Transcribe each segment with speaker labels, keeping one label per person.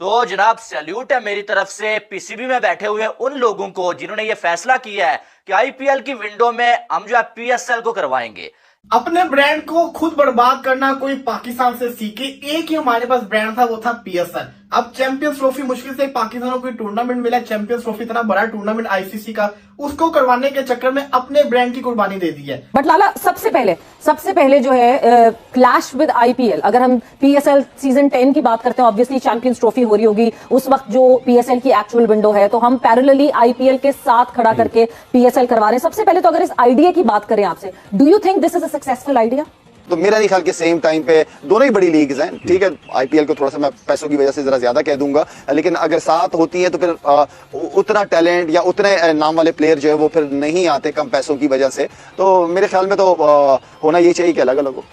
Speaker 1: तो जनाब सैल्यूट है मेरी तरफ से पीसीबी में बैठे हुए उन लोगों को जिन्होंने ये फैसला किया है कि आईपीएल की विंडो में हम जो है पीएसएल को करवाएंगे।
Speaker 2: अपने ब्रांड को खुद बर्बाद करना कोई पाकिस्तान से सीखे। एक ही हमारे पास ब्रांड था, वो था पीएसएल। अब चैंपियंस ट्रॉफी मुश्किल से पाकिस्तान को कोई टूर्नामेंट मिला, चैंपियंस ट्रॉफी इतना बड़ा टूर्नामेंट आईसीसी का, उसको करवाने के चक्कर में अपने ब्रांड की कुर्बानी दे दी है।
Speaker 3: बट लाला सबसे पहले जो है क्लैश विद आईपीएल, अगर हम पीएसएल सीजन 10 की बात करते हैं, ऑब्वियसली चैंपियंस ट्रॉफी हो रही होगी उस वक्त जो पीएसएल की एक्चुअल विंडो है, तो हम पैरेलली आईपीएल के साथ खड़ा करके पीएसएल करवा रहे हैं। सबसे पहले तो अगर इस आइडिया की बात करें आपसे, do you think this is a successful idea?
Speaker 4: तो मेरा नहीं ख्याल कि सेम टाइम पे दोनों ही बड़ी लीग्स हैं। ठीक है, आईपीएल को थोड़ा सा मैं पैसों की वजह से जरा ज्यादा कह दूंगा, लेकिन अगर साथ होती है तो फिर उतना टैलेंट या उतने नाम वाले प्लेयर जो है वो फिर नहीं आते कम पैसों की वजह से। तो मेरे ख्याल में तो होना ये चाहिए कि अलग अलग हो।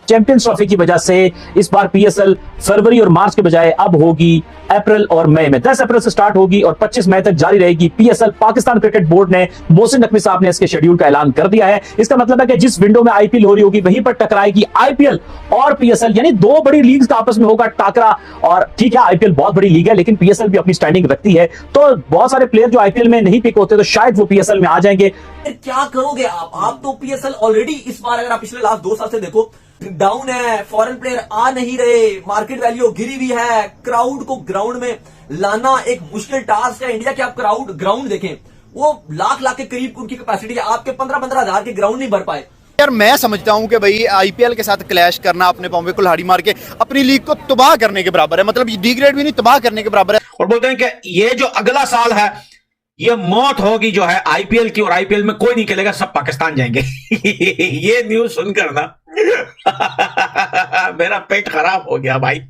Speaker 5: चैंपियंस ट्रॉफी की वजह से इस बार पीएसएल फरवरी और मार्च के बजाय अब होगी अप्रैल और मई में। 10 अप्रैल से स्टार्ट होगी और 25 मई तक जारी रहेगी। पीएसएल पाकिस्तान क्रिकेट बोर्ड ने, मोहसिन नकवी साहब ने इसके शेड्यूल का ऐलान कर दिया है। इसका मतलब है कि जिस विंडो में आईपीएल हो रही होगी वहीं पर टकराएगी आईपीएल और पीएसएल, यानी दो बड़ी लीग्स का आपस में होगा टाकरा। और ठीक है, आईपीएल बहुत बड़ी लीग है, लेकिन पीएसएल भी अपनी स्टैंडिंग रखती है, तो बहुत सारे प्लेयर जो आईपीएल में नहीं पिक होते तो शायद वो पीएसएल में आ जाएंगे।
Speaker 6: क्या करोगे आप तो पीएसएल ऑलरेडी इस बार अगर आप पिछले लास्ट 2 साल से देखो डाउन है, फॉरेन प्लेयर आ नहीं रहे, मार्केट वैल्यू गिरी हुई है, क्राउड को ग्राउंड में लाना एक मुश्किल टास्क है। इंडिया के आप ग्राउंड देखें, वो लाख के करीब उनकी कैपेसिटी है, आपके 15-15 हजार के ग्राउंड नहीं भर पाए।
Speaker 7: यार मैं समझता हूं कि भाई आईपीएल के साथ क्लैश करना अपने पांव पे कुल्हाड़ी मार के अपनी लीग को तबाह करने के बराबर है, मतलब डिग्रेड भी नहीं, तबाह करने के बराबर है।
Speaker 8: और बोलते हैं कि ये जो अगला साल है ये मौत होगी जो है आईपीएल की, और आईपीएल में कोई नहीं खेलेगा, सब पाकिस्तान जाएंगे। ये न्यूज सुनकर ना मेरा पेट खराब हो गया भाई।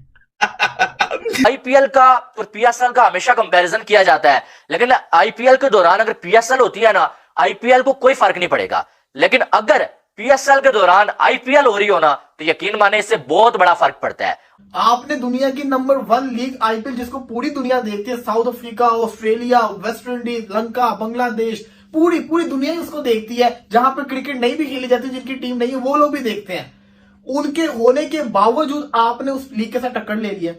Speaker 1: आईपीएल का और पीएसएल का हमेशा कंपैरिजन किया जाता है, लेकिन आईपीएल के दौरान अगर पीएसएल होती है ना, आईपीएल को कोई फर्क नहीं पड़ेगा। लेकिन अगर पीएसएल के दौरान आईपीएल हो रही हो ना, तो यकीन माने इससे बहुत बड़ा फर्क पड़ता है।
Speaker 2: आपने दुनिया की नंबर 1 लीग आईपीएल, जिसको पूरी दुनिया देखती है, south Africa, Australia, West Indies, Lanka, Bangladesh, पूरी दुनिया ही उसको देखती है। जहां पर क्रिकेट नहीं भी खेली जाती, जिनकी टीम नहीं है, वो लोग भी देखते हैं। उनके होने के बावजूद आपने उस लीग के साथ टक्कर ले लिया,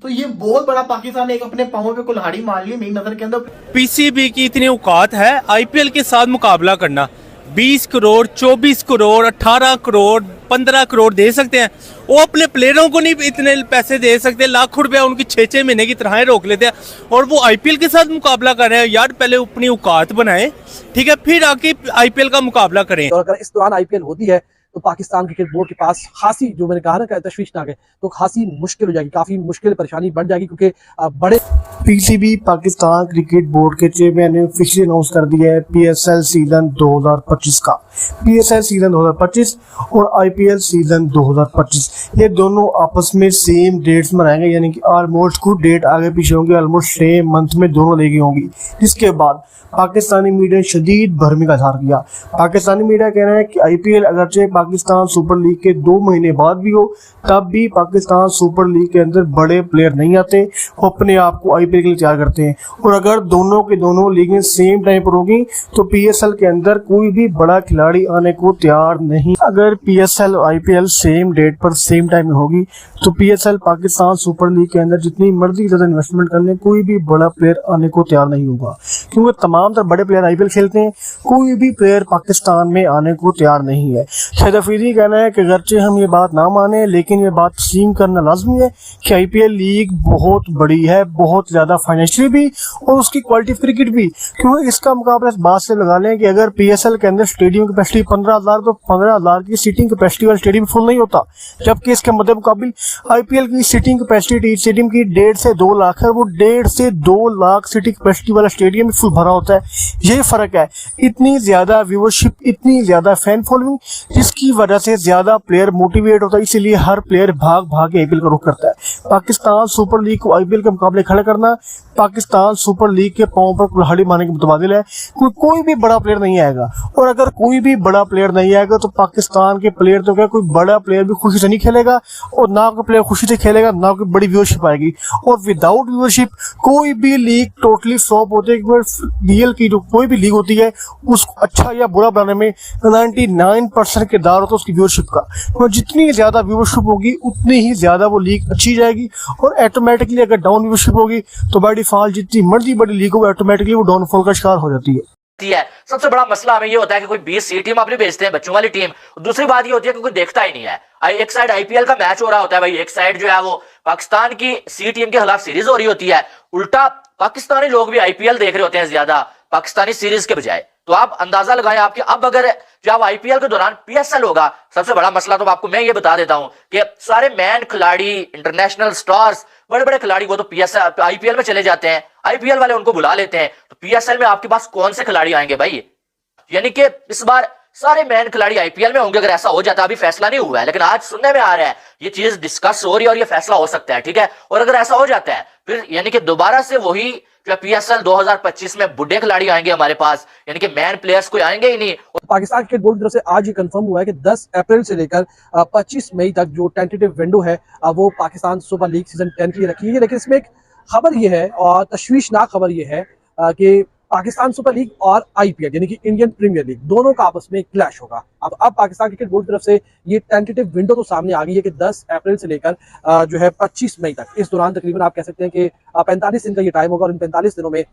Speaker 2: तो ये बहुत बड़ा पाकिस्तान एक अपने पांवों पे कुल्हाड़ी मार ली मेरी नजर के अंदर।
Speaker 9: पीसीबी की इतनी औकात है आईपीएल के साथ मुकाबला करना। 20 करोड़, 24 करोड़, 18 करोड़, 15 करोड़ दे सकते हैं, वो अपने प्लेयरों को नहीं इतने पैसे दे सकते। लाखों रुपया उनकी 6-6 महीने की तनख्वाहें रोक लेते हैं, और वो आईपीएल के साथ मुकाबला कर रहे हैं। यार पहले अपनी औकात बनाएं, ठीक है, फिर आके आईपीएल का मुकाबला करें।
Speaker 10: और अगर इस दौरान आईपीएल होती है तो पाकिस्तान क्रिकेट बोर्ड के पास खासी, जो मैंने कहा ना तशवीशनाक है, तो खासी मुश्किल हो जाएगी, काफी मुश्किल परेशानी बढ़ जाएगी, क्योंकि बड़े
Speaker 2: पीसीबी पाकिस्तान क्रिकेट बोर्ड के चेयरमैन ने ऑफिशियली अनाउंस कर दिया है पीएसएल सीजन 2025 का। पीएसएल सीजन 2025 और आईपीएल सीजन 2025 ये दोनों आपस में सेम डेट्स में रहेंगे, यानी कि ऑलमोस्ट कुछ डेट आगे पीछे होंगे, ऑलमोस्ट सेम मंथ में दोनों लीगें होंगी। इसके बाद पाकिस्तानी मीडिया ने शदीद भरमी का इजहार किया। पाकिस्तानी मीडिया कह रहा है कि आईपीएल अगरचे पाकिस्तान सुपर लीग के 2 महीने बाद भी हो, तब भी पाकिस्तान सुपर लीग के अंदर बड़े प्लेयर नहीं आते, वो अपने आप को आईपीएल के लिए तैयार करते हैं। और अगर दोनों के दोनों लीगें सेम टाइम पर होगी तो पीएसएल के अंदर कोई भी बड़ा खिलाड़ी आने को तैयार नहीं। अगर पीएसएल और आईपीएल सेम डेट पर सेम टाइम में होगी तो पीएसएल पाकिस्तान सुपर लीग के अंदर जितनी मर्जी ज्यादा इन्वेस्टमेंट करने, कोई भी बड़ा प्लेयर आने को तैयार नहीं होगा, क्योंकि तमाम बड़े प्लेयर आईपीएल खेलते हैं, कोई भी प्लेयर पाकिस्तान में आने को तैयार नहीं है। शाहिद अफरीदी कहना है कि अगरचे हम ये बात ना माने, लेकिन ये बात तस्लीम करना लाजमी है कि आईपीएल लीग बहुत बड़ी है, बहुत ज्यादा फाइनेंशियली भी और उसकी क्वालिटी क्रिकेट भी। क्योंकि इसका मुकाबला इस बात से लगा लें कि अगर पीएसएल के अंदर स्टेडियम कैपेसिटी 15,000, तो 15,000 की सीटिंग कैपेसिटी वाला स्टेडियम फुल नहीं होता, जबकि इसके मध्य मुकाबले आईपीएल की सीटिंग कैपेसिटी स्टेडियम की 1.5 से 2 लाख है, वो 1.5 से 2 लाख सीटिंग कैपेसिटी वाला स्टेडियम फुल भरा होता है। ये फर्क है, इतनी ज्यादा व्यूअरशिप, इतनी ज्यादा फैन फॉलोइंग, जिसकी वजह से ज्यादा प्लेयर मोटिवेट होता है, इसीलिए हर प्लेयर भाग के आईपीएल का रुख करता है। पाकिस्तान सुपर लीग को आईपीएल के मुकाबले खड़ा करना पाकिस्तान सुपर लीग के पांव पर कुल्हाड़ी मारने के मुतबादिल है। कोई भी बड़ा प्लेयर नहीं आएगा, और अगर कोई भी बड़ा प्लेयर नहीं आएगा तो पाकिस्तान के प्लेयर तो क्या, कोई बड़ा प्लेयर भी खुशी से नहीं खेलेगा, और ना कोई प्लेयर खुशी से खेलेगा, ना कोई बड़ी व्यूअरशिप आएगी। और विदाउट व्यूअरशिप कोई भी लीग टोटली फ्लॉप होती है। बीएल की जो कोई भी लीग होती है उसको अच्छा या बुरा बनाने में 99% किरदार होता है उसकी व्यूअरशिप का। तो जितनी ज्यादा व्यूअरशिप होगी उतनी ही ज्यादा वो लीग अच्छी जाएगी, और ऑटोमेटिकली अगर डाउन व्यूअरशिप होगी तो बाय डिफॉल्ट जितनी मर्जी बड़ी लीग हो ऑटोमेटिकली वो डाउनफॉल का शिकार हो जाती है।
Speaker 1: सबसे बड़ा मसला हमें ये होता है कि कोई 20 टीम अपनी भेजते हैं, बच्चों वाली टीम। दूसरी बात ये होती है कि कोई देखता ही नहीं है। एक साइड आईपीएल का मैच हो रहा होता है भाई, एक साइड जो है वो पाकिस्तान की सी टीम के खिलाफ सीरीज हो रही होती है। उल्टा पाकिस्तानी लोग भी आईपीएल देख रहे होते हैं ज्यादा पाकिस्तानी सीरीज के बजाय। तो आप अंदाजा लगाएं आपके अब अगर जब आईपीएल के दौरान पीएसएल होगा, सबसे बड़ा मसला तो आपको मैं ये बता देता हूं कि सारे मैन खिलाड़ी, इंटरनेशनल स्टार्स, बड़े बड़े खिलाड़ी वो तो पीएसएल आईपीएल में चले जाते हैं, आईपीएल वाले उनको बुला लेते हैं। तो पीएसएल में आपके पास कौन से खिलाड़ी आएंगे भाई? यानी कि इस बार सारे मैन खिलाड़ी आईपीएल में होंगे। अगर ऐसा हो जाता, अभी फैसला नहीं हुआ है लेकिन आज सुनने में आ रहा है ये चीज डिस्कस हो रही है और ये फैसला हो सकता है, ठीक है। और अगर ऐसा हो जाता है फिर यानी कि दोबारा से वही जो पीएसएल 2025 में बुढ़े खिलाड़ी आएंगे हमारे पास, यानी कि मैन प्लेयर्स कोई आएंगे ही नहीं।
Speaker 10: पाकिस्तान क्रिकेट बोर्ड की तरफ से आज ये कंफर्म हुआ है कि 10 अप्रैल से लेकर 25 मई तक जो टेंटेटिव विंडो है वो पाकिस्तान सुपर लीग सीजन 10 की रखी है। लेकिन इसमें एक खबर ये है और तशवीशनाक खबर ये है कि पाकिस्तान सुपर लीग और आईपीएल यानी कि इंडियन प्रीमियर लीग दोनों का आपस में क्लैश होगा। अब पाकिस्तान क्रिकेट बोर्ड की तरफ से ये टेंटेटिव विंडो तो सामने आ गई है कि 10 अप्रैल से लेकर जो है 25 मई तक, इस दौरान तकरीबन आप कह सकते हैं कि 45 दिन का ये टाइम होगा, और इन 45 दिनों में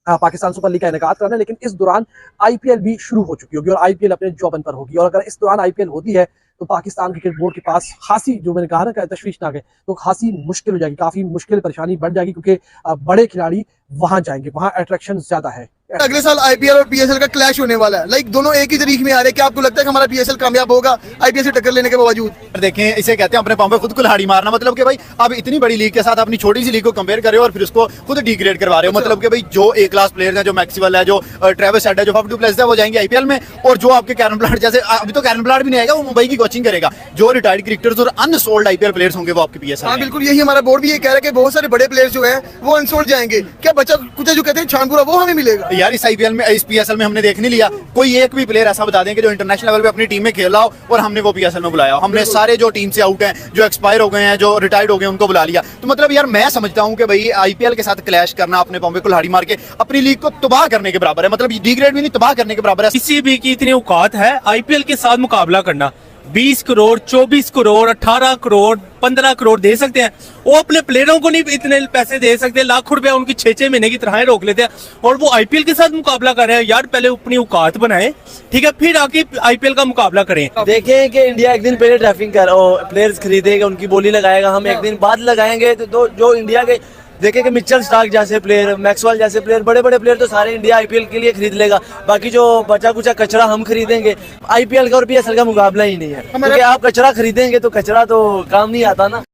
Speaker 10: पाकिस्तान सुपर लीग का इनेकाद करना है। लेकिन इस दौरान आईपीएल भी शुरू हो चुकी होगी और आईपीएल अपने जौबन पर होगी। और अगर इस दौरान आईपीएल होती है तो पाकिस्तान क्रिकेट बोर्ड के पास खासी, जो मैंने कहा ना तशवीशनाक है, तो खासी मुश्किल हो जाएगी, काफी मुश्किल परेशानी बढ़ जाएगी, क्योंकि बड़े खिलाड़ी वहां जाएंगे, वहां अट्रैक्शन ज्यादा है।
Speaker 11: अगले साल आईपीएल और पीएसएल का क्लैश होने वाला है। लाइक दोनों एक ही तारीख में आ रहे हैं। क्या आपको लगता है कि हमारा पीएसएल कामयाब होगा आईपीएल से टक्कर लेने के बावजूद?
Speaker 7: देखें, इसे कहते हैं अपने पांव पे खुद कुल्हाड़ी मारना। मतलब कि भाई आप इतनी बड़ी लीग के साथ अपनी छोटी सी लीग को कंपेयर कर रहे हो और फिर उसको खुद डिग्रेड करवा रहे हो। मतलब कि भाई जो ए क्लास प्लेयर्स हैं, जो मैक्सवेल है, जो ट्रेविस हेड है, जो फफ डू प्लेसिस है, वो जाएंगे आईपीएल में। और जो आपके कैरन ब्लाड, जैसे अभी तो कैरन ब्लाड भी नहीं आएगा, वो मुंबई की कोचिंग करेगा। जो रिटायर्ड क्रिकेटर्स और अनसोल्ड आईपीएल प्लेयर्स होंगे वो आपके पीएसएल।
Speaker 11: हाँ बिल्कुल, यही हमारा बोर्ड भी ये कह रहा है कि बहुत सारे बड़े प्लेयर्स जो हैं वो अनसोल्ड जाएंगे। क्या बचा कुछ जो कहते हैं छानपुरा वो हमें मिलेगा?
Speaker 7: यार इस आईपीएल में, इस पीएसएल में हमने देख नहीं लिया कोई एक भी प्लेयर ऐसा बता दें कि जो इंटरनेशनल लेवल पे अपनी टीम में खेला हो और हमने वो पीएसएल में बुलाया हो। हमने सारे जो टीम से आउट हैं, जो एक्सपायर हो गए हैं, जो रिटायर्ड हो गए, उनको बुला लिया। तो मतलब यार मैं समझता हूं कि भाई आईपीएल के साथ क्लैश करना, अपने पांव पे कुल्हाड़ी मार के अपनी लीग को तबाह करने के बराबर है। मतलब डिग्रेड भी नहीं, तबाह करने के बराबर है।
Speaker 9: किसी भी की इतनी औकात है आईपीएल के साथ मुकाबला करना? 20 करोड़, 24 करोड़, 18 करोड़, 15 करोड़ दे सकते हैं, वो अपने प्लेयरों को नहीं इतने पैसे दे सकते। लाखों रुपया उनकी 6-6 महीने की तनख्वाहें रोक लेते हैं और वो आईपीएल के साथ मुकाबला कर रहे हैं। यार पहले अपनी औकात बनाएं, ठीक है, फिर आके आईपीएल का मुकाबला करें।
Speaker 12: देखें कि इंडिया एक दिन पहले ड्राफ्टिंग प्लेयर्स खरीदेगा, उनकी बोली लगाएगा, हम एक दिन बाद लगाएंगे। तो जो इंडिया के देखें कि मिचेल स्टार्क जैसे प्लेयर, मैक्सवेल जैसे प्लेयर, बड़े बड़े प्लेयर तो सारे इंडिया आईपीएल के लिए खरीद लेगा। बाकी जो बचा कुचा कचरा हम खरीदेंगे। आईपीएल का और पीएसएल का मुकाबला ही नहीं है, क्योंकि आप कचरा खरीदेंगे तो कचरा तो काम नहीं आता ना।